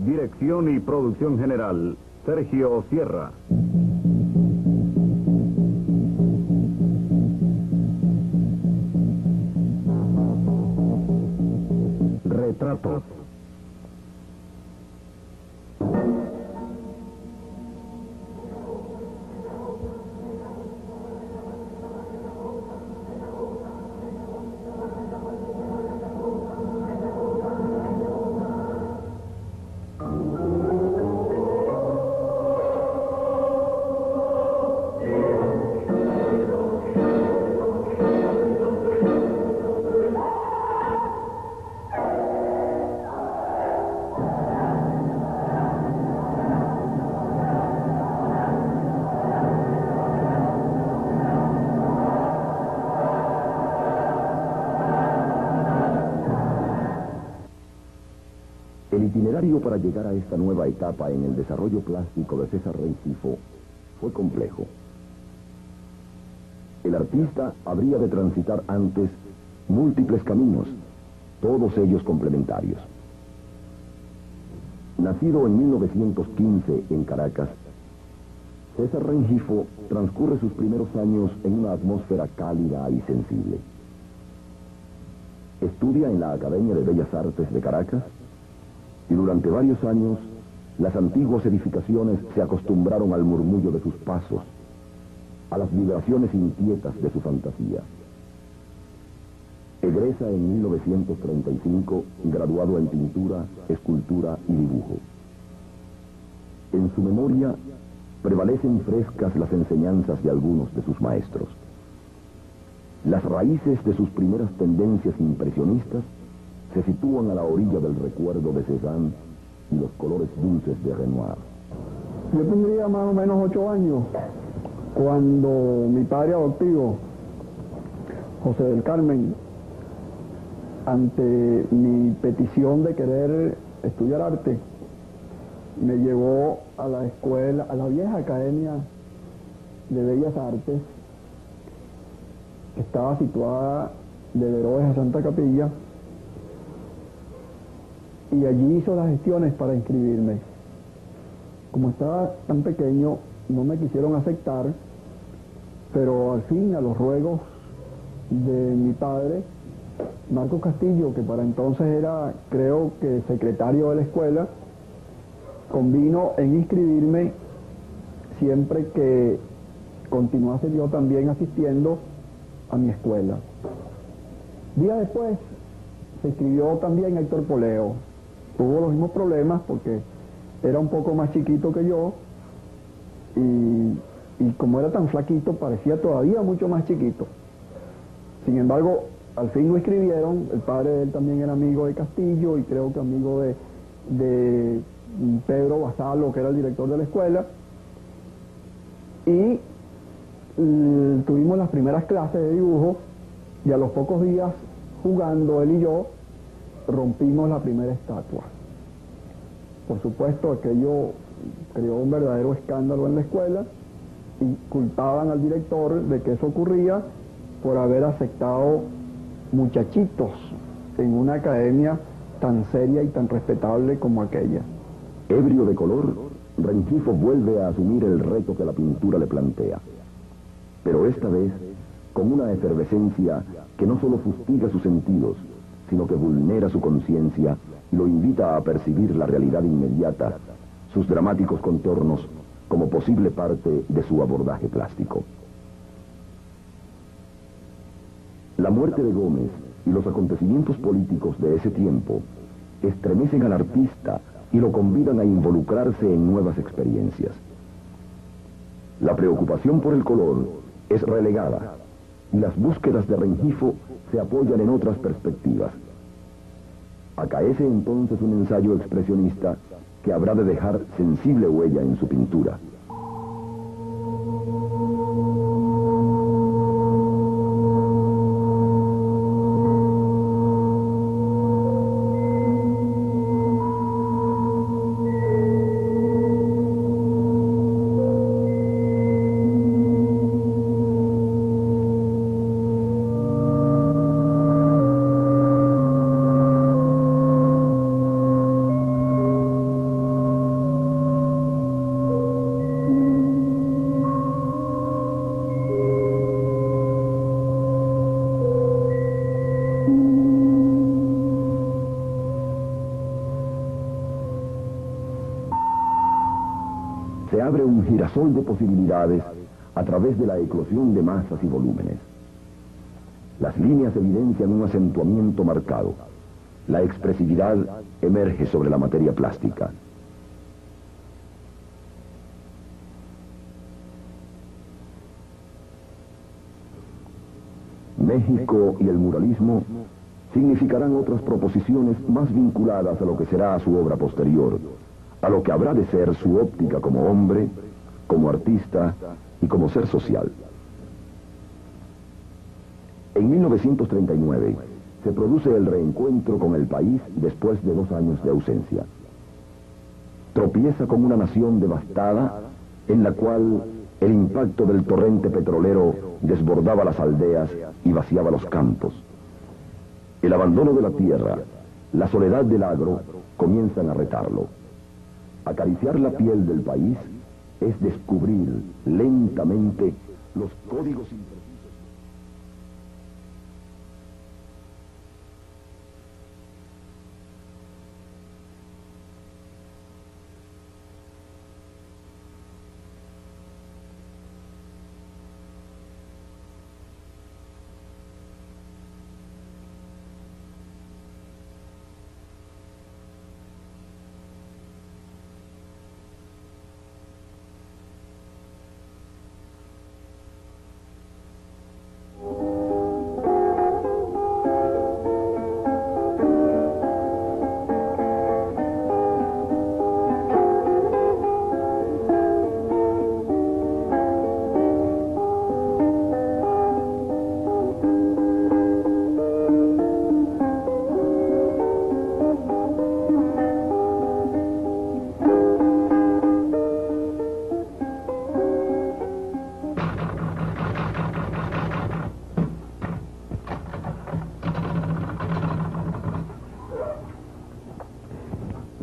Dirección y producción general, Sergio Sierra. Retratos. El itinerario para llegar a esta nueva etapa en el desarrollo plástico de César Rengifo fue complejo. El artista habría de transitar antes múltiples caminos, todos ellos complementarios. Nacido en 1915 en Caracas, César Rengifo transcurre sus primeros años en una atmósfera cálida y sensible. Estudia en la Academia de Bellas Artes de Caracas, y durante varios años, las antiguas edificaciones se acostumbraron al murmullo de sus pasos, a las vibraciones inquietas de su fantasía. Egresa en 1935, graduado en pintura, escultura y dibujo. En su memoria prevalecen frescas las enseñanzas de algunos de sus maestros. Las raíces de sus primeras tendencias impresionistas se sitúan a la orilla del recuerdo de Cézanne y los colores dulces de Renoir. Yo tendría más o menos 8 años cuando mi padre adoptivo, José del Carmen, ante mi petición de querer estudiar arte, me llevó a la escuela, a la vieja Academia de Bellas Artes, que estaba situada de Veroes a Santa Capilla, y allí hizo las gestiones para inscribirme. Como estaba tan pequeño, no me quisieron aceptar, pero al fin, a los ruegos de mi padre, Marco Castillo, que para entonces era, creo que secretario de la escuela, convino en inscribirme siempre que continuase yo también asistiendo a mi escuela. Días después se inscribió también Héctor Poleo. Tuvo los mismos problemas porque era un poco más chiquito que yo y como era tan flaquito parecía todavía mucho más chiquito. Sin embargo, al fin lo inscribieron. El padre de él también era amigo de Castillo y creo que amigo de Pedro Basalo, que era el director de la escuela, y tuvimos las primeras clases de dibujo y a los pocos días, jugando él y yo, rompimos la primera estatua. Por supuesto, aquello creó un verdadero escándalo en la escuela y culpaban al director de que eso ocurría por haber aceptado muchachitos en una academia tan seria y tan respetable como aquella. Ebrio de color, Rengifo vuelve a asumir el reto que la pintura le plantea. Pero esta vez, con una efervescencia que no solo fustiga sus sentidos, sino que vulnera su conciencia y lo invita a percibir la realidad inmediata, sus dramáticos contornos, como posible parte de su abordaje plástico. La muerte de Gómez y los acontecimientos políticos de ese tiempo estremecen al artista y lo convidan a involucrarse en nuevas experiencias. La preocupación por el color es relegada y las búsquedas de Rengifo se apoyan en otras perspectivas. Acaece entonces un ensayo expresionista que habrá de dejar sensible huella en su pintura. abre un girasol de posibilidades a través de la eclosión de masas y volúmenes. Las líneas evidencian un acentuamiento marcado. La expresividad emerge sobre la materia plástica. México y el muralismo significarán otras proposiciones más vinculadas a lo que será su obra posterior, a lo que habrá de ser su óptica como hombre, como artista y como ser social. En 1939 se produce el reencuentro con el país después de 2 años de ausencia. Tropieza con una nación devastada en la cual el impacto del torrente petrolero desbordaba las aldeas y vaciaba los campos. El abandono de la tierra, la soledad del agro comienzan a retarlo. Acariciar la piel del país es descubrir lentamente los códigos imprecisos.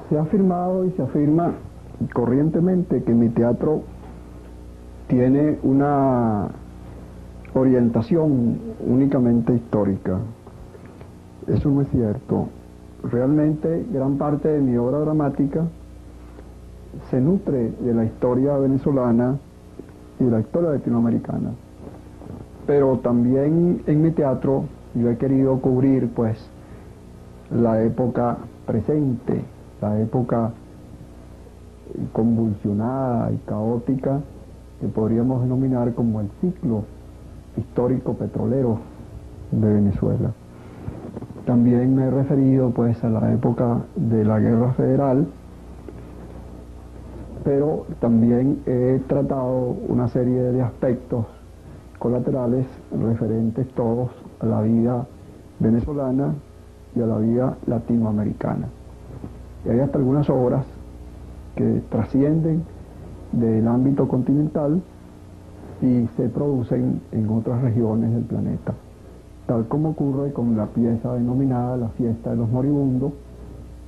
Se ha afirmado y se afirma corrientemente que mi teatro tiene una orientación únicamente histórica. Eso no es cierto. Realmente gran parte de mi obra dramática se nutre de la historia venezolana y de la historia latinoamericana. Pero también en mi teatro yo he querido cubrir pues la época presente, la época convulsionada y caótica que podríamos denominar como el ciclo histórico petrolero de Venezuela. También me he referido pues a la época de la Guerra Federal, pero también he tratado una serie de aspectos colaterales referentes todos a la vida venezolana y a la vida latinoamericana. Y hay hasta algunas obras que trascienden del ámbito continental y se producen en otras regiones del planeta, tal como ocurre con la pieza denominada La Fiesta de los Moribundos,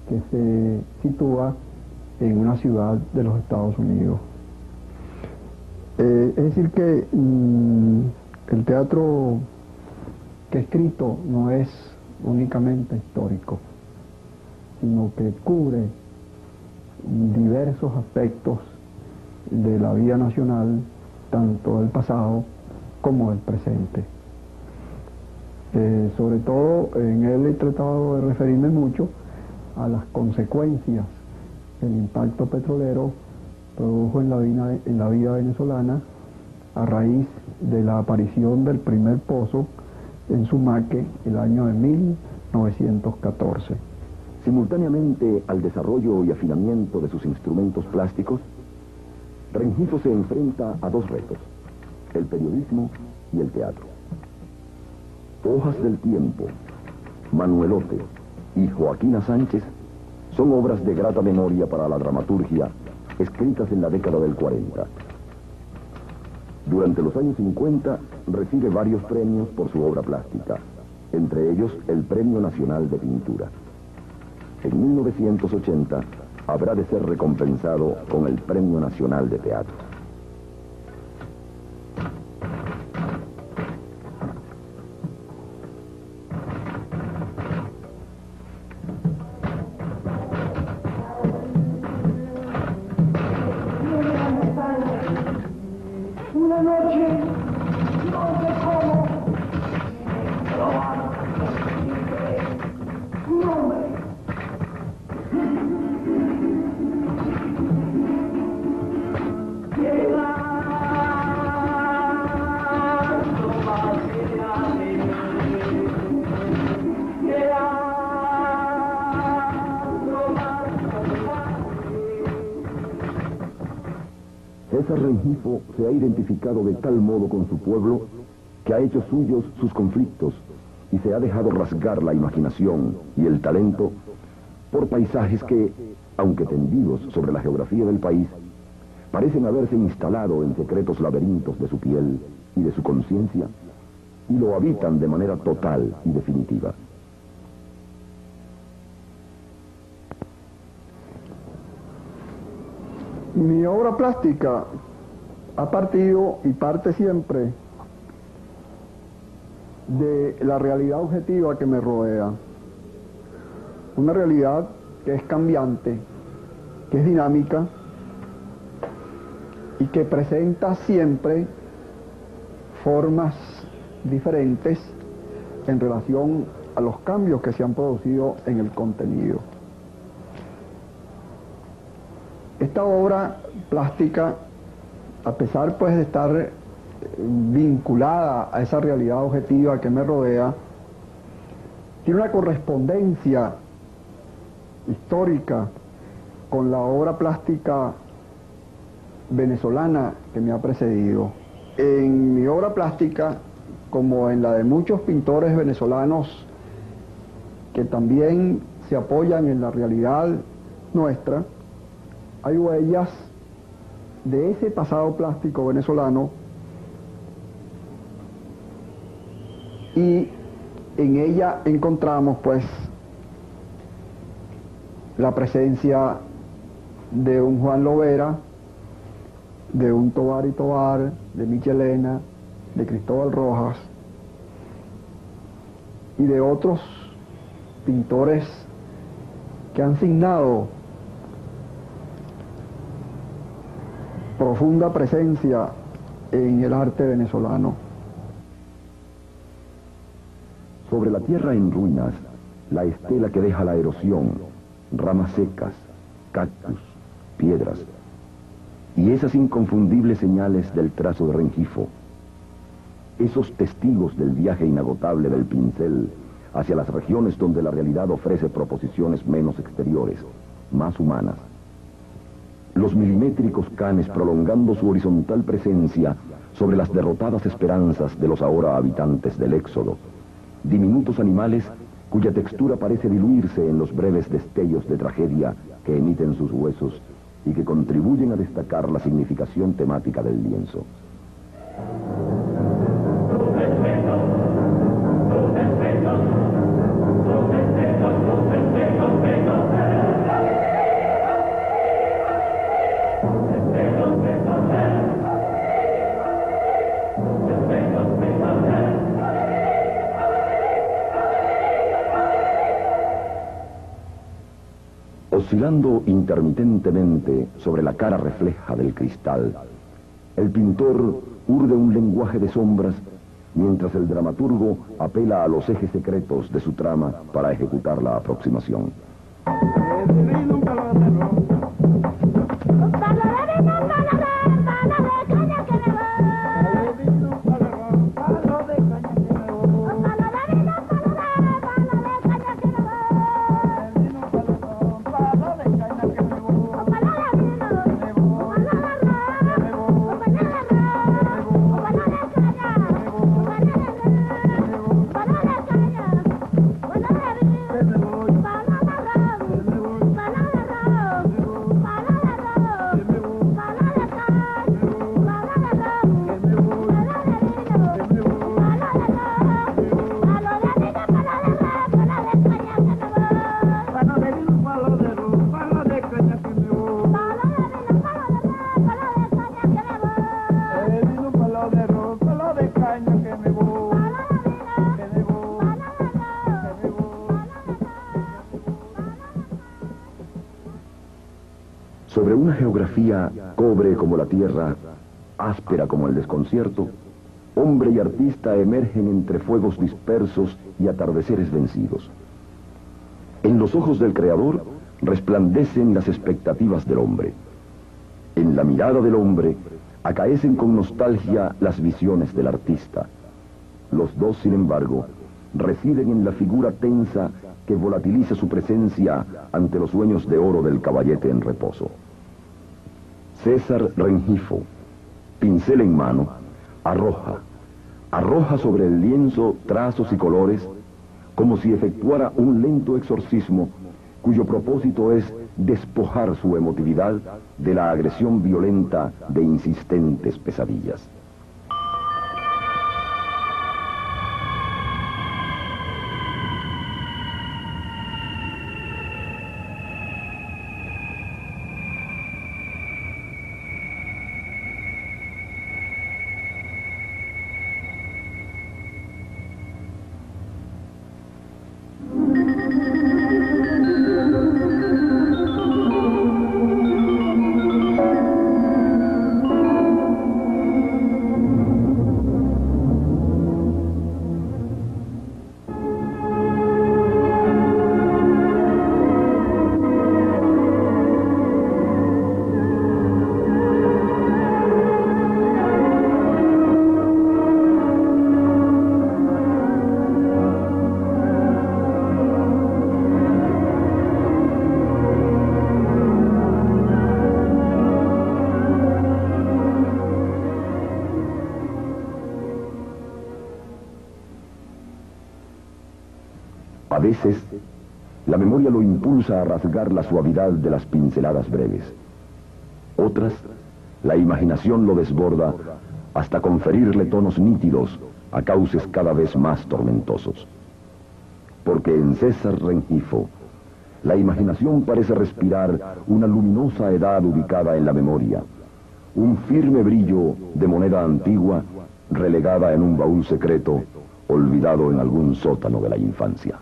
que se sitúa en una ciudad de los Estados Unidos. Es decir que el teatro que he escrito no es únicamente histórico, sino que cubre diversos aspectos de la vida nacional, tanto del pasado como del presente. Sobre todo en él he tratado de referirme mucho a las consecuencias que el impacto petrolero produjo en la vida venezolana a raíz de la aparición del primer pozo en Sumaque el año de 1914. Simultáneamente al desarrollo y afinamiento de sus instrumentos plásticos, Rengifo se enfrenta a 2 retos: el periodismo y el teatro. Hojas del Tiempo, Manuelote y Joaquina Sánchez son obras de grata memoria para la dramaturgia, escritas en la década del 40. Durante los años 50 recibe varios premios por su obra plástica, entre ellos el Premio Nacional de Pintura. En 1980 habrá de ser recompensado con el Premio Nacional de Teatro. Una noche, no sé cómo, probar un hombre. César Rengifo se ha identificado de tal modo con su pueblo que ha hecho suyos sus conflictos y se ha dejado rasgar la imaginación y el talento por paisajes que, aunque tendidos sobre la geografía del país, parecen haberse instalado en secretos laberintos de su piel y de su conciencia y lo habitan de manera total y definitiva. Mi obra plástica ha partido y parte siempre de la realidad objetiva que me rodea. Una realidad que es cambiante, que es dinámica y que presenta siempre formas diferentes en relación a los cambios que se han producido en el contenido. Esta obra plástica, a pesar pues de estar vinculada a esa realidad objetiva que me rodea, tiene una correspondencia histórica con la obra plástica venezolana que me ha precedido. En mi obra plástica, como en la de muchos pintores venezolanos que también se apoyan en la realidad nuestra, hay huellas de ese pasado plástico venezolano y en ella encontramos pues la presencia de un Juan Lovera, de un Tovar y Tovar, de Michelena, de Cristóbal Rojas y de otros pintores que han signado profunda presencia en el arte venezolano. Sobre la tierra en ruinas, la estela que deja la erosión, ramas secas, cactus, piedras, y esas inconfundibles señales del trazo de Rengifo, esos testigos del viaje inagotable del pincel hacia las regiones donde la realidad ofrece proposiciones menos exteriores, más humanas. Los milimétricos canes prolongando su horizontal presencia sobre las derrotadas esperanzas de los ahora habitantes del Éxodo. Diminutos animales cuya textura parece diluirse en los breves destellos de tragedia que emiten sus huesos y que contribuyen a destacar la significación temática del lienzo. Oscilando intermitentemente sobre la cara refleja del cristal, el pintor urde un lenguaje de sombras mientras el dramaturgo apela a los ejes secretos de su trama para ejecutar la aproximación. Sobre una geografía cobre como la tierra, áspera como el desconcierto, hombre y artista emergen entre fuegos dispersos y atardeceres vencidos. En los ojos del creador resplandecen las expectativas del hombre. En la mirada del hombre acaecen con nostalgia las visiones del artista. Los dos, sin embargo, residen en la figura tensa que volatiliza su presencia ante los sueños de oro del caballete en reposo. César Rengifo, pincel en mano, arroja sobre el lienzo trazos y colores como si efectuara un lento exorcismo cuyo propósito es despojar su emotividad de la agresión violenta de insistentes pesadillas. A veces, la memoria lo impulsa a rasgar la suavidad de las pinceladas breves. Otras, la imaginación lo desborda hasta conferirle tonos nítidos a cauces cada vez más tormentosos. Porque en César Rengifo, la imaginación parece respirar una luminosa edad ubicada en la memoria, un firme brillo de moneda antigua relegada en un baúl secreto, olvidado en algún sótano de la infancia.